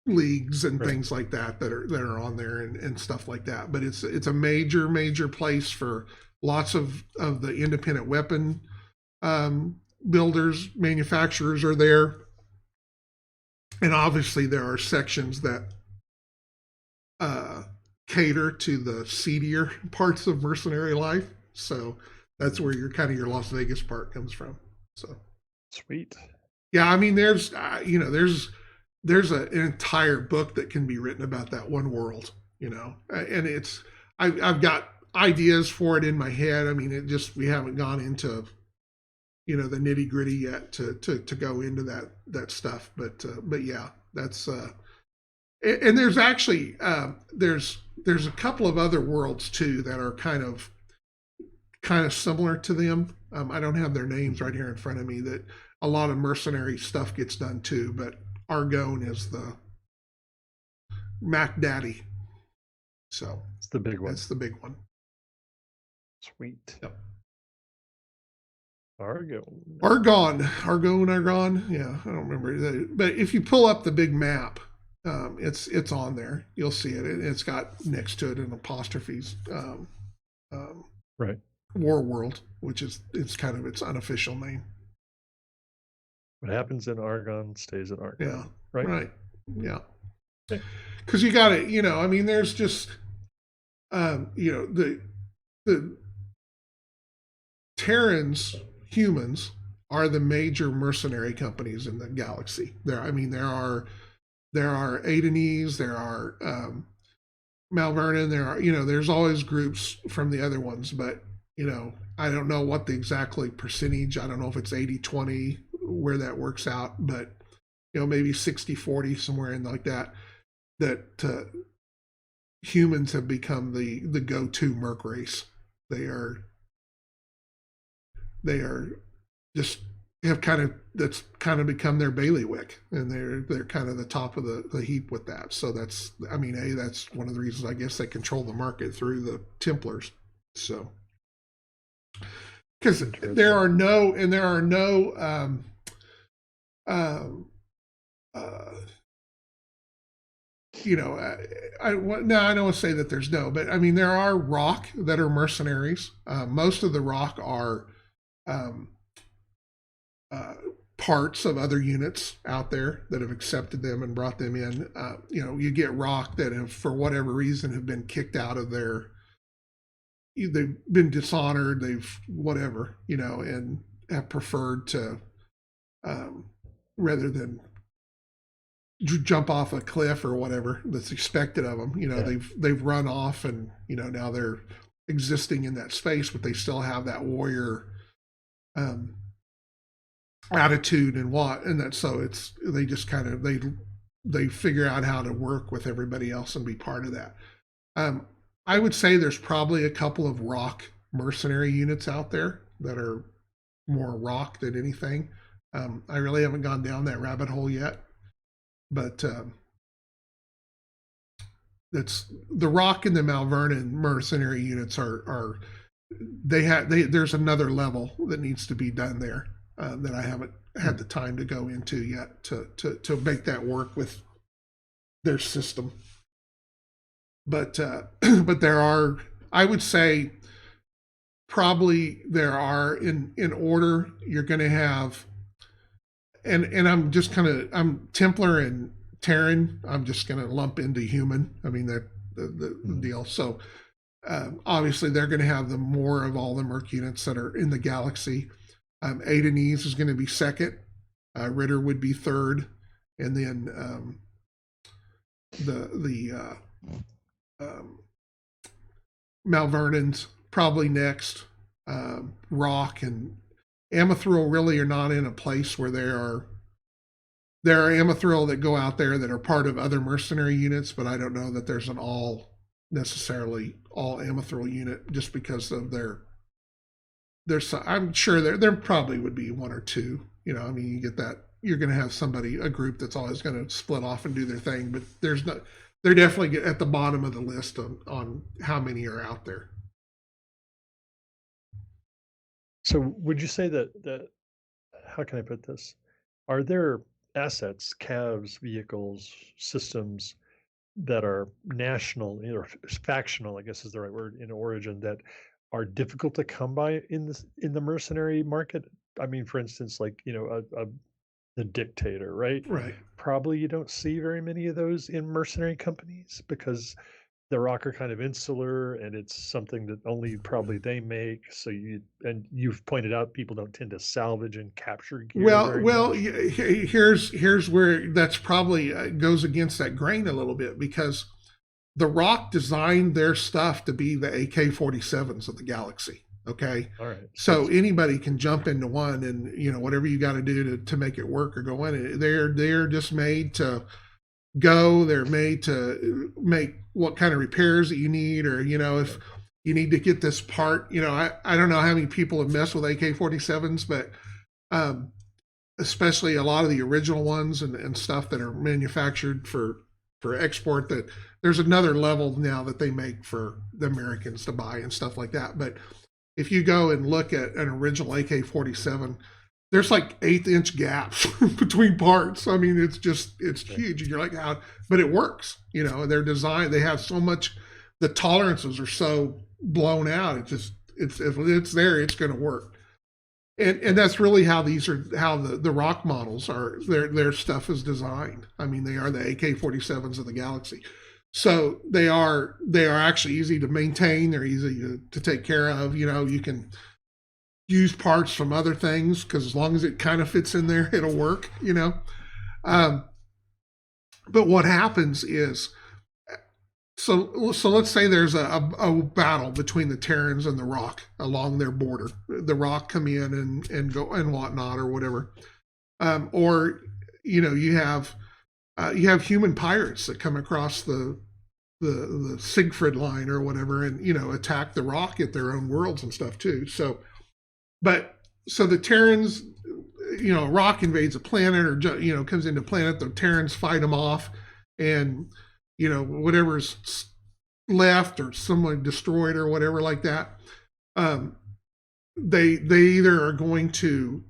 leagues and things like that that are on there and stuff like that. But it's a major place for lots of the independent weapon builders, manufacturers are there, and obviously there are sections that cater to the seedier parts of mercenary life. So that's where your kind of your Las Vegas part comes from. So sweet. Yeah, I mean, there's an entire book that can be written about that one world, and I've got ideas for it in my head. I mean, we haven't gone into the nitty gritty yet to go into that stuff. But yeah, that's and there's actually there's a couple of other worlds too that are kind of similar to them. I don't have their names right here in front of me. That a lot of mercenary stuff gets done too, but Argonne is the Mac Daddy. So it's the big one. That's the big one. Sweet. Yep. Argonne. Yeah, I don't remember. But if you pull up the big map, it's on there. You'll see it. It's got next to it in apostrophes. Right. War World, which is it's kind of its unofficial name. What happens in Argonne stays in Argonne. Yeah. Right. Yeah. Because you got to, I mean, there's just, the Terrans, humans, are the major mercenary companies in the galaxy. There are Adenese, there are Malvernon, there are, there's always groups from the other ones, but I don't know what the exactly percentage. I don't know if it's 80-20 where that works out, but maybe 60-40 somewhere in like that. That humans have become the go-to merc race. They are just that's kind of become their bailiwick, and they're kind of the top of the heap with that. So that's one of the reasons I guess they control the market through the Templars. So because there are no I don't want to say that there's no, but I mean there are Rock that are mercenaries. Most of the Rock are parts of other units out there that have accepted them and brought them in. You get Rock that have, for whatever reason, have been kicked out of they've been dishonored, they've whatever, and have preferred to, rather than jump off a cliff or whatever that's expected of them, they've run off, and now they're existing in that space, but they still have that warrior attitude and that. So they just kind of they figure out how to work with everybody else and be part of that. I would say there's probably a couple of Rock mercenary units out there that are more Rock than anything. I really haven't gone down that rabbit hole yet, but that's the Rock and the Malvernon mercenary units are there's another level that needs to be done there that I haven't had the time to go into yet to make that work with their system. But but there are, I would say, probably there are in order. You're going to have and I'm Templar and Terran. I'm just kind of lump into human. I mean that the deal. So obviously they're going to have the more of all the merc units that are in the galaxy. Adenese is going to be second. Ritter would be third, and then the Malvernans probably next. Rock and Amethyl really are not in a place where there are Amethyl that go out there that are part of other mercenary units, but I don't know that there's an necessarily all Amethyl unit just because of I'm sure there probably would be one or two. You know, I mean, you get that you're going to have a group that's always going to split off and do their thing, but they're definitely at the bottom of the list on how many are out there. So would you say that how can I put this? Are there assets, CAVs, vehicles, systems that are national or factional, I guess is the right word, in origin, that are difficult to come by in the mercenary market? I mean, for instance, like, the dictator, right? Right. Probably you don't see very many of those in mercenary companies because the rock are kind of insular and it's something that only probably they make. So you've pointed out people don't tend to salvage and capture gear very much. Here's where that's probably goes against that grain a little bit, because the Rock designed their stuff to be the AK-47s of the galaxy. Okay. All right. So anybody can jump into one, and whatever you got to do to make it work or go in it. They're just made to go. They're made to make what kind of repairs that you need, or if you need to get this part. I don't know how many people have messed with AK-47s, but especially a lot of the original ones and stuff that are manufactured for export, that there's another level now that they make for the Americans to buy and stuff like that. But if you go and look at an original AK-47, there's like 1/8-inch gaps between parts. I mean, it's huge. And you're like, how? But it works. They're designed. They have so much. The tolerances are so blown out. If it's there, it's going to work. And that's really how the Rock models are. Their stuff is designed. I mean, they are the AK-47s of the galaxy. So they are actually easy to maintain. They're easy to take care of. You can use parts from other things because as long as it kind of fits in there, it'll work. But what happens is, so let's say there's a battle between the Terrans and the Rock along their border. The Rock come in and go and whatnot or whatever, or you have human pirates that come across the Siegfried line or whatever, and attack the Rock at their own worlds and stuff too. So the Terrans, Rock invades a planet or comes into a planet. The Terrans fight them off, and whatever's left or someone destroyed or whatever like that, they either are going to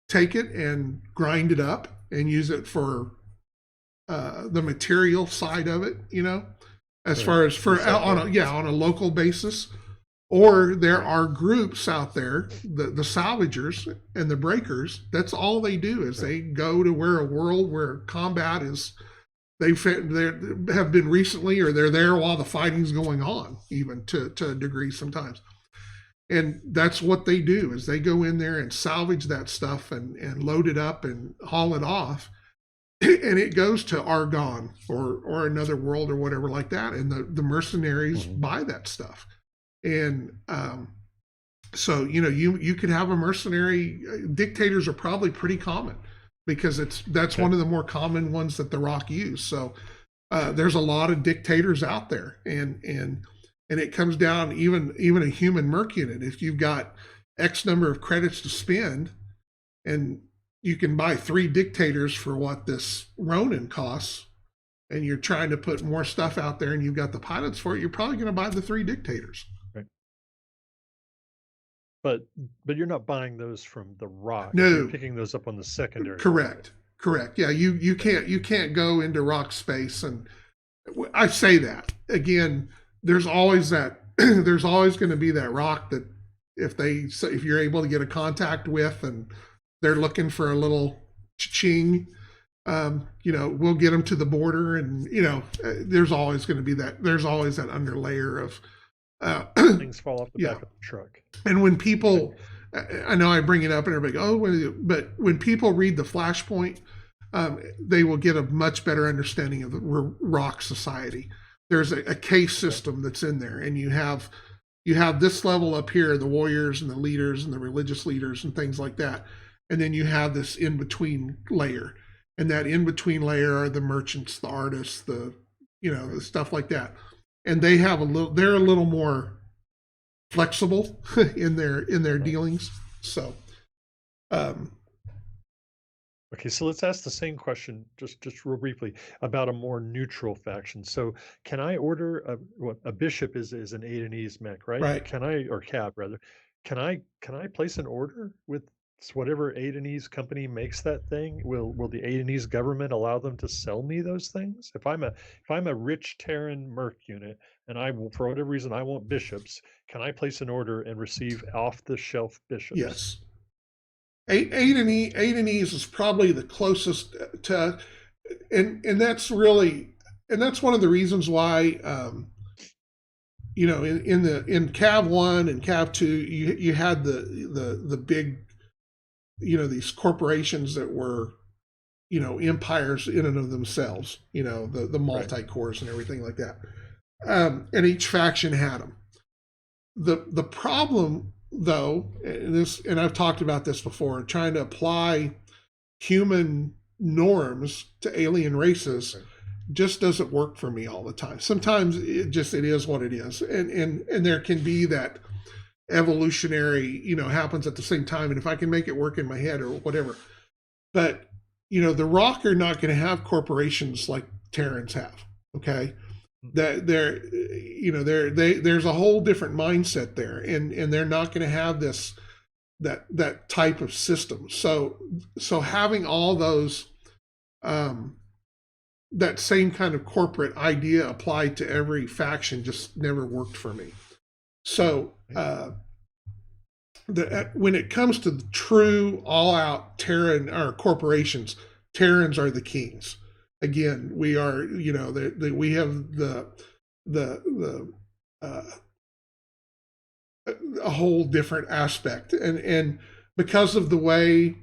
take it and grind it up and use it for the material side of it, as far as on a local basis. Or there are groups out there, the salvagers and the breakers. That's all they do is they go to a world where combat is. They have been recently, or they're there while the fighting's going on, even to a degree sometimes. And that's what they do is they go in there and salvage that stuff and load it up and haul it off. And it goes to Argon or another world or whatever like that. And the mercenaries buy that stuff. And so, you could have a mercenary. Dictators are probably pretty common because that's one of the more common ones that the Rock use. So there's a lot of dictators out there, and it comes down even a human merc unit. If you've got X number of credits to spend, and you can buy 3 dictators for what this Ronin costs, and you're trying to put more stuff out there, and you've got the pilots for it, you're probably going to buy the 3 dictators. Right. But you're not buying those from the Rock. No, you're picking those up on the secondary. Correct. Yeah, you can't go into Rock space, and I say that again. There's always going to be that Rock that if you're able to get a contact with, and they're looking for a little Ching. We'll get them to the border, and there's always going to be that. There's always that underlayer of Things fall off the yeah. back of the truck. And when people, I know I bring it up and everybody go, oh, but when people read the Flashpoint, they will get a much better understanding of the rock society. There's a case system that's in there, and you have this level up here, the warriors and the leaders and the religious leaders and things like that, and then you have this in between layer, and that in between layer are the merchants, the artists, the the stuff like that, and they have they're a little more flexible in their dealings. So okay, so let's ask the same question just real briefly about a more neutral faction. So can I order a bishop is an Adenese mech, right? right. Can I, or cab rather, can I place an order with whatever Adenese company makes that thing? Will the Adenese government allow them to sell me those things? If I'm a rich Terran merc unit and for whatever reason I want bishops, can I place an order and receive off the shelf bishops? Yes. Adenese is probably the closest to, and that's really, and that's one of the reasons why, in CAV1 and CAV2, you had the big, these corporations that were, empires in and of themselves, the multi-cores and everything like that. And each faction had them. The problem, though, and I've talked about this before, trying to apply human norms to alien races just doesn't work for me all the time. Sometimes it is what it is, and there can be that evolutionary, happens at the same time, and if I can make it work in my head or whatever. But the Rock are not going to have corporations like Terrans have. Okay, that there's a whole different mindset there, and they're not going to have that type of system. So having all those that same kind of corporate idea applied to every faction just never worked for me. So when it comes to the true all-out Terran or corporations, Terrans are the kings. Again, we are, we have a whole different aspect, and because of the way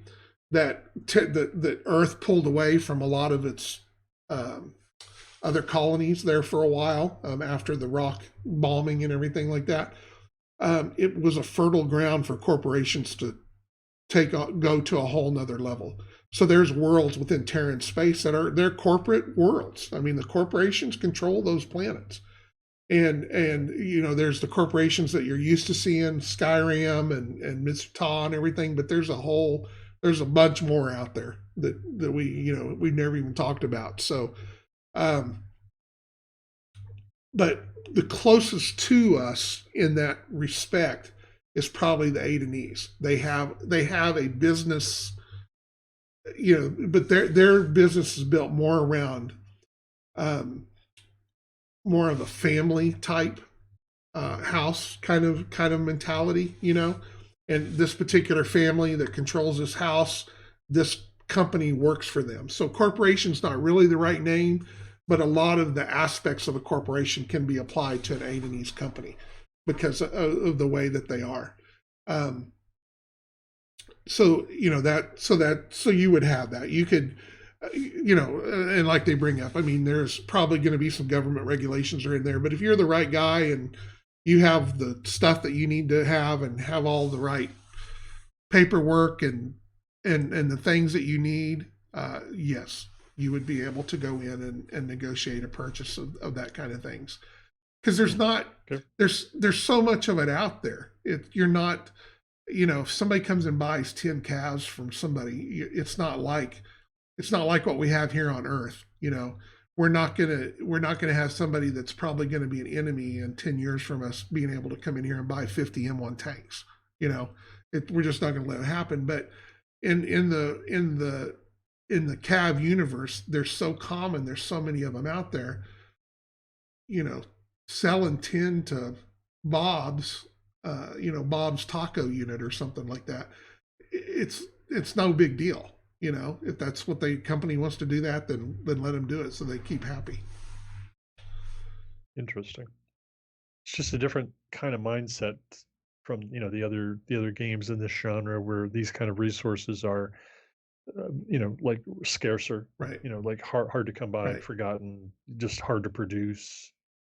that that Earth pulled away from a lot of its other colonies there for a while after the rock bombing and everything like that, it was a fertile ground for corporations to go to a whole nother level. So there's worlds within Terran space that they're corporate worlds. I mean, the corporations control those planets. And there's the corporations that you're used to seeing, Skyrim and Mr. Ta and everything, but there's a bunch more out there that we've never even talked about. So but the closest to us in that respect is probably the Adenese. They have a business, but their business is built more around more of a family type house kind of mentality, and this particular family that controls this house, this company works for them. So corporation's not really the right name, but a lot of the aspects of a corporation can be applied to an Adenese company because of the way that they are. So you would have that. You could, and like they bring up, I mean, there's probably going to be some government regulations are in there, but if you're the right guy and you have the stuff that you need to have and have all the right paperwork and the things that you need, yes, you would be able to go in and negotiate a purchase of that kind of things. Because there's so much of it out there. You're not, if somebody comes and buys 10 calves from somebody, it's not like what we have here on Earth. We're not gonna have somebody that's probably gonna be an enemy in 10 years from us being able to come in here and buy 50 M1 tanks. We're just not gonna let it happen. But in the CAV universe, they're so common. There's so many of them out there. Selling 10 to Bob's, Bob's taco unit or something like that. It's no big deal. If that's what the company wants to do that, then let them do it so they keep happy. Interesting. It's just a different kind of mindset from the other games in this genre where these kind of resources are like scarcer, Right. like hard to come by, Right. forgotten, just hard to produce,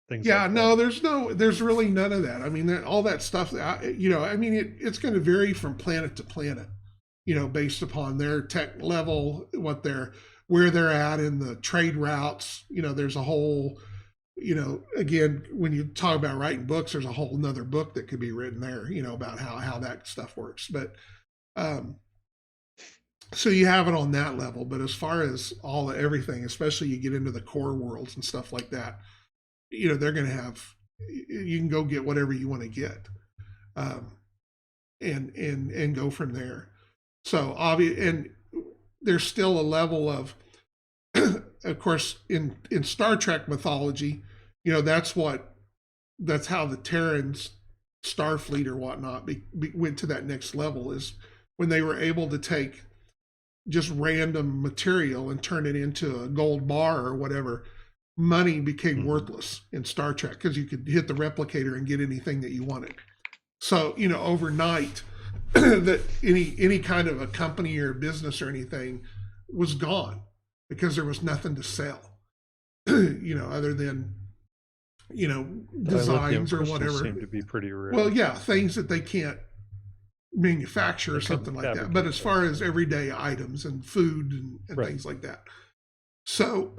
things Yeah, like that. no, there's really none of that. I mean, all that stuff, I mean, it's going to vary from planet to planet, based upon their tech level, where they're at in the trade routes. There's a whole, again, when you talk about writing books, there's a whole nother book that could be written there, about how that stuff works. But, so you have it on that level. But as far as everything, especially you get into the core worlds and stuff like that, they're going to have, you can go get whatever you want to get, um, and go from there. So obvious, and there's still a level of, of course, in Star Trek mythology, that's how the Terrans, Starfleet or whatnot, went to that next level, is when they were able to take just random material and turn it into a gold bar or whatever. Money became worthless in Star Trek because you could hit the replicator and get anything that you wanted. So, overnight, that any kind of a company or business or anything was gone because there was nothing to sell, other than, designs or whatever. Seem to be pretty rare. Well, yeah, things that they can't manufacture or something like that. But as far as everyday items and food and things like that. So,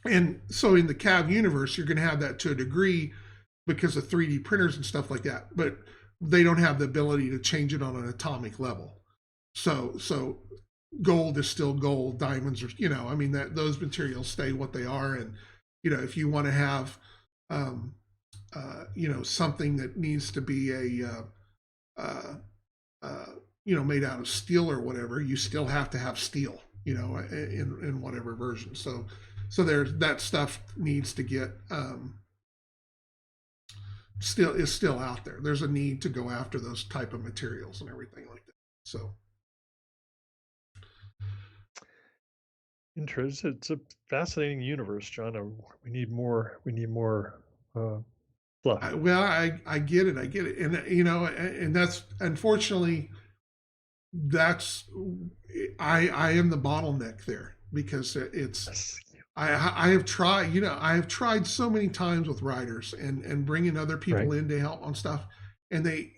and so in the CAV universe, you're going to have that to a degree because of 3D printers and stuff like that. But they don't have the ability to change it on an atomic level. So gold is still gold. Diamonds are, I mean, those materials stay what they are. And, if you want to have, something that needs to be made out of steel or whatever, you still have to have steel, in whatever version. So there's that stuff needs to get, still out there. There's a need to go after those type of materials and everything like that. So interesting. It's a fascinating universe, John. We need more. We need more fluff. I get it. I get it. And and that's unfortunately I am the bottleneck there because it's. I have tried so many times with writers and bringing other people in to help on stuff, and they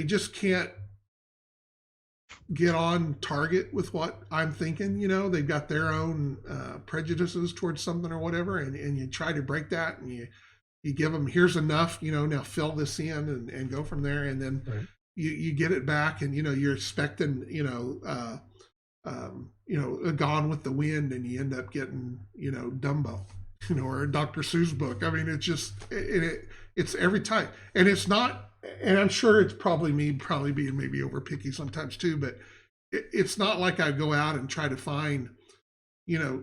just can't get on target with what I'm thinking. They've got their own prejudices towards something or whatever, and you try to break that, and you give them, here's enough, now fill this in and go from there, and then you get it back, and you're expecting Gone with the Wind, and you end up getting, Dumbo, or a Dr. Seuss book. I mean, it's just, it's every time. And it's not, and I'm sure it's probably me being maybe over picky sometimes too, but it's not like I go out and try to find, a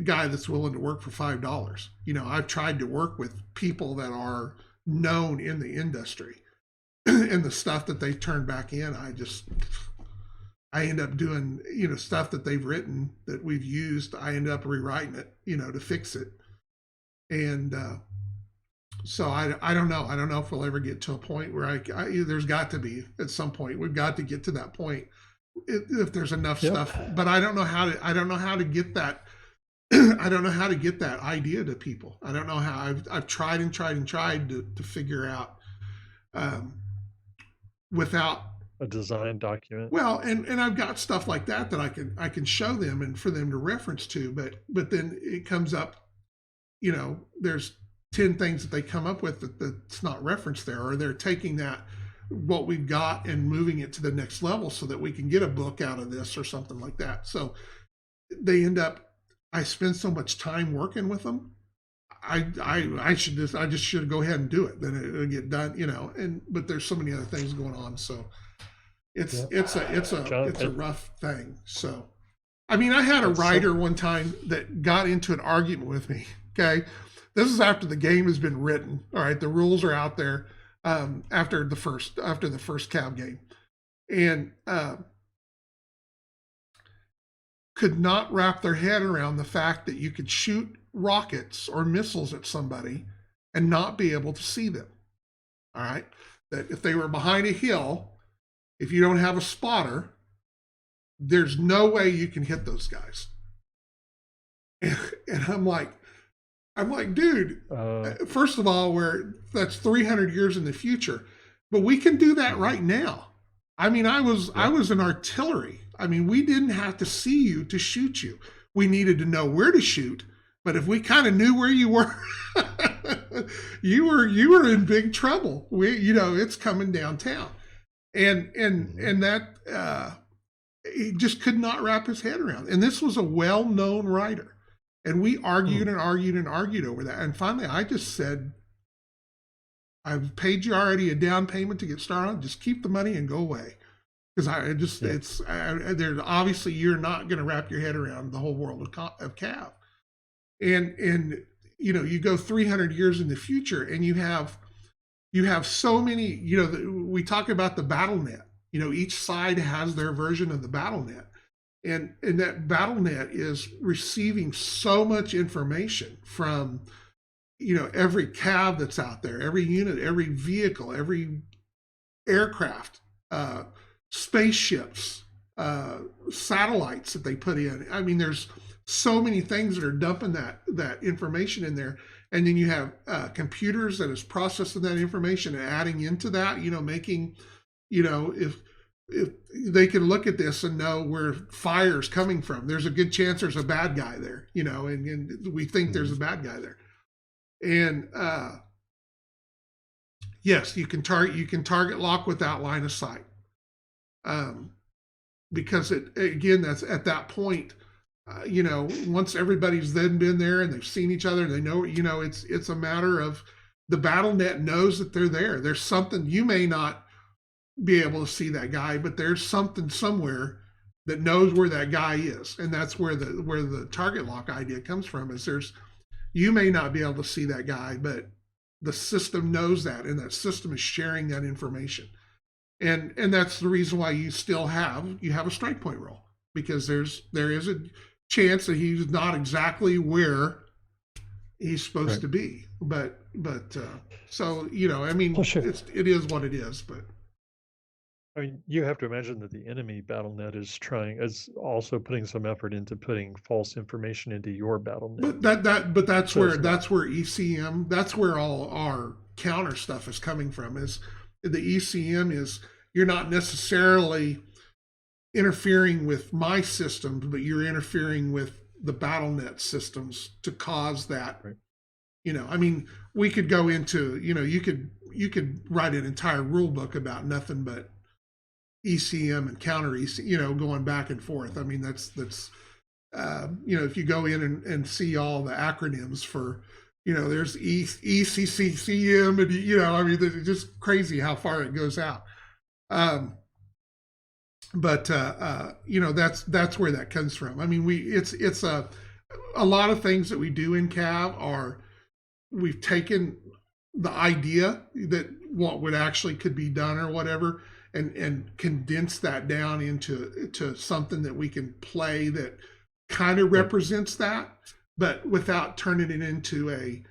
guy that's willing to work for $5. I've tried to work with people that are known in the industry and the stuff that they turn back in, I end up doing, stuff that they've written that we've used. I end up rewriting it, to fix it. And so I don't know. I don't know if we'll ever get to a point where there's got to be at some point. We've got to get to that point if there's enough stuff. But I don't know how to get that. I don't know how to get that idea to people. I don't know how. I've tried and tried and tried to figure out without a design document. Well, and I've got stuff like that I can show them and for them to reference to, but then it comes up, there's 10 things that they come up with that's not referenced there, or they're taking what we've got and moving it to the next level so that we can get a book out of this or something like that. So they end up, I spend so much time working with them. I just should go ahead and do it. Then it'll get done, but there's so many other things going on. So it's a rough thing. So, I mean, I had a writer one time that got into an argument with me. Okay. This is after the game has been written. All right. The rules are out there. After the first CAV game. and could not wrap their head around the fact that you could shoot rockets or missiles at somebody and not be able to see them. All right. That if they were behind a hill, if you don't have a spotter, there's no way you can hit those guys. And I'm like, dude, first of all, that's 300 years in the future, but we can do that right now. I mean, I was in artillery. I mean, we didn't have to see you to shoot you. We needed to know where to shoot, but if we kind of knew where you were, you were in big trouble. It's coming downtown, and that he just could not wrap his head around. And this was a well-known writer, and we argued and argued and argued over that. And finally, I just said, I've paid you already a down payment to get started. Just keep the money and go away. Because there's obviously you're not going to wrap your head around the whole world of CAV. And you go 300 years in the future, and you have so many, we talk about the BattleNet. Each side has their version of the BattleNet. And that BattleNet is receiving so much information from, every CAV that's out there, every unit, every vehicle, every aircraft, spaceships, satellites that they put in. I mean, there's so many things that are dumping that information in there. And then you have computers that is processing that information and adding into that, making, if they can look at this and know where fire's coming from, there's a good chance there's a bad guy there, and we think there's a bad guy there. And yes, you can target lock without line of sight. Because that's at that point, once everybody's then been there and they've seen each other and they know, it's a matter of the BattleNet knows that they're there. There's something, you may not be able to see that guy, but there's something somewhere that knows where that guy is. And that's where the target lock idea comes from, is you may not be able to see that guy, but the system knows that, and that system is sharing that information. And that's the reason why you have a strike point roll, because there is a chance that he's not exactly where he's supposed to be. But so I mean, well, sure. it is what it is. But I mean, you have to imagine that the enemy BattleNet is also putting some effort into putting false information into your BattleNet. But that's where ECM, that's where all our counter stuff is coming from. Is the ECM is, you're not necessarily interfering with my systems, but you're interfering with the BattleNet systems to cause that. Right. I mean, we could go into, you could write an entire rule book about nothing but ECM and counter ECM, going back and forth. I mean, that's if you go in and see all the acronyms for, there's ECCCM, and I mean, it's just crazy how far it goes out. But that's where that comes from. I mean, it's a lot of things that we do in CAV we've taken the idea that what would actually could be done or whatever, and condense that down into something that we can play that kind of represents that, but without turning it into I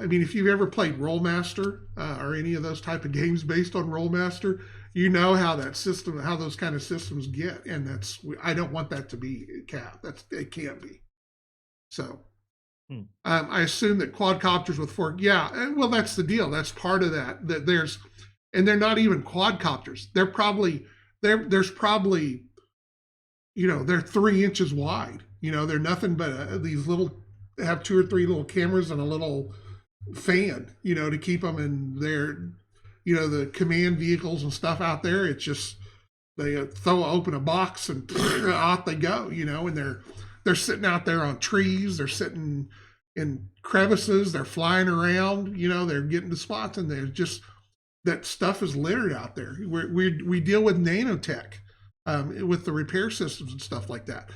mean, if you've ever played Rollmaster or any of those type of games based on Rollmaster, how those kind of systems get, and I don't want that to be CAV. It can't be. So I assume that quadcopters with fork, well, that's the deal. That's part of that. And they're not even quadcopters. There's probably they're 3 inches wide. They're nothing but these little, have 2 or 3 little cameras and a little fan, to keep them in their, the command vehicles and stuff out there. It's just, they throw open a box and off they go, and they're sitting out there on trees. They're sitting in crevices. They're flying around, they're getting to spots, and they're just, that stuff is littered out there. We deal with nanotech with the repair systems and stuff like that.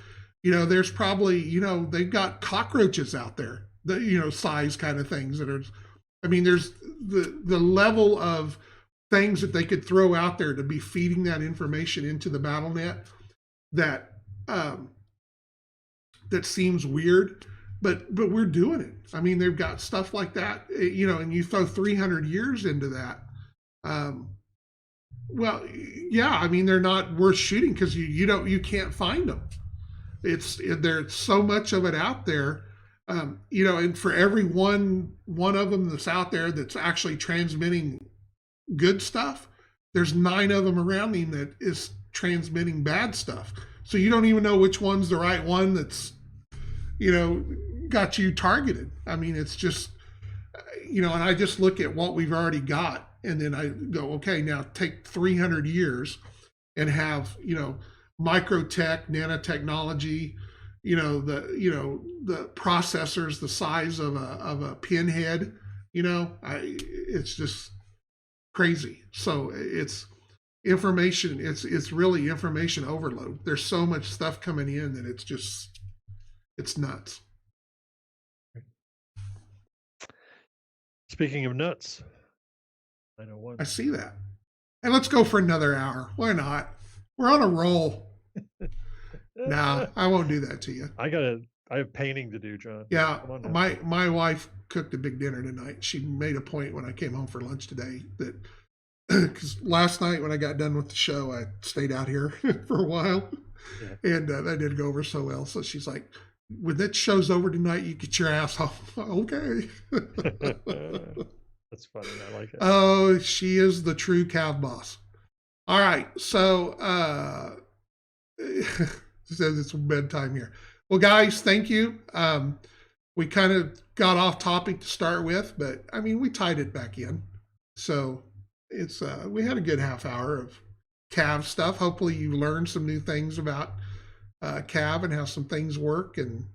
There's probably, they've got cockroaches out there, size kind of things that are, I mean, there's the level of things that they could throw out there to be feeding that information into the BattleNet that that seems weird, but we're doing it. I mean, they've got stuff like that, and you throw 300 years into that. Well, yeah, I mean, they're not worth shooting because you can't find them. There's so much of it out there, and for every one of them that's out there that's actually transmitting good stuff, there's 9 of them around him that is transmitting bad stuff. So you don't even know which one's the right one that's, got you targeted. I mean, it's just, and I just look at what we've already got, and then I go, okay, now take 300 years and have, microtech, nanotechnology, the processors the size of a pinhead, it's just crazy. So it's information. It's really information overload. There's so much stuff coming in that it's nuts. Speaking of nuts, 901. I see that. And let's go for another hour. Why not? We're on a roll. Nah, I won't do that to you. I have painting to do, John. Yeah, my wife cooked a big dinner tonight. She made a point when I came home for lunch today that because last night when I got done with the show, I stayed out here for a while, and that didn't go over so well. So she's like, "When that show's over tonight, you get your ass home." Okay. That's funny. I like it. Oh, she is the true CAV boss. All right, so says it's bedtime here. Well, guys, thank you. We kind of got off topic to start with, but I mean, we tied it back in. So it's we had a good half hour of CAV stuff. Hopefully you learned some new things about CAV and how some things work, and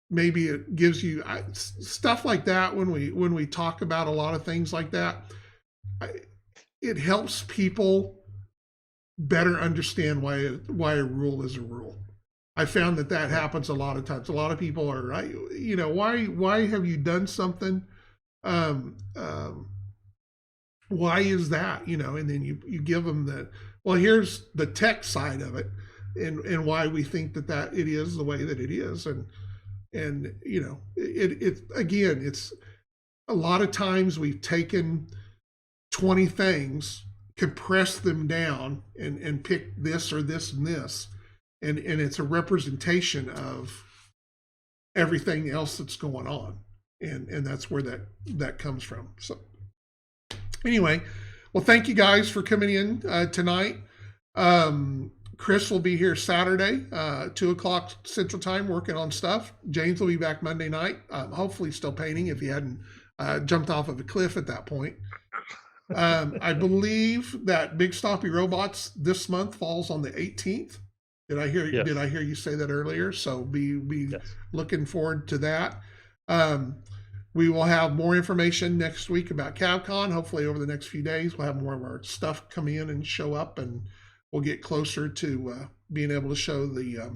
maybe it gives you stuff like that when we talk about a lot of things like that. It helps people better understand why a rule is a rule. I found that happens a lot of times. A lot of people are, why have you done something? Why is that? And then you give them here's the tech side of it, and why we think that it is the way that it is, and it's a lot of times we've taken 20 things, compressed them down, and picked this or this and this, and it's a representation of everything else that's going on, and that's where that comes from. So anyway, well, thank you guys for coming in tonight. Chris will be here Saturday, 2:00 Central Time, working on stuff. James will be back Monday night, hopefully still painting if he hadn't jumped off of a cliff at that point. I believe that Big Stoppy Robots this month falls on the 18th. Did I hear you say that earlier? So be yes. Looking forward to that. We will have more information next week about CavCon. Hopefully over the next few days, we'll have more of our stuff come in and show up, and we'll get closer to being able to show the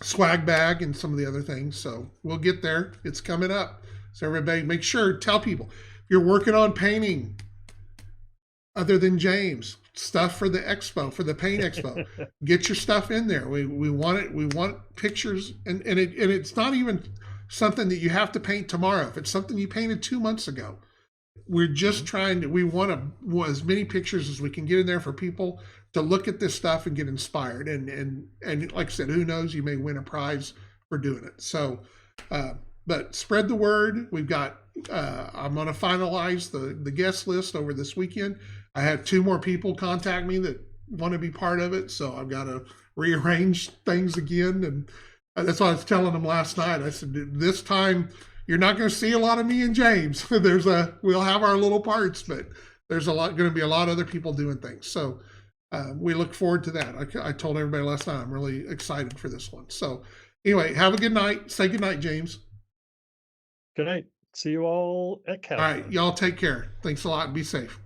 swag bag and some of the other things. So we'll get there. It's coming up. So everybody, make sure, tell people, if you're working on painting other than James, stuff for the expo, for the paint expo, get your stuff in there. We want it. We want pictures, and it's not even something that you have to paint tomorrow. If it's something you painted 2 months ago, we're just we want as many pictures as we can get in there for people to look at this stuff and get inspired. And like I said, who knows, you may win a prize for doing it. So, but spread the word. We've got, I'm going to finalize the guest list over this weekend. I have 2 more people contact me that want to be part of it. So I've got to rearrange things again. And that's what I was telling them last night. I said, this time you're not going to see a lot of me and James. We'll have our little parts, but there's going to be a lot of other people doing things. So we look forward to that. I told everybody last night, I'm really excited for this one. So anyway, have a good night. Say good night, James. Good night. See you all at CAV. All right. Y'all take care. Thanks a lot and be safe.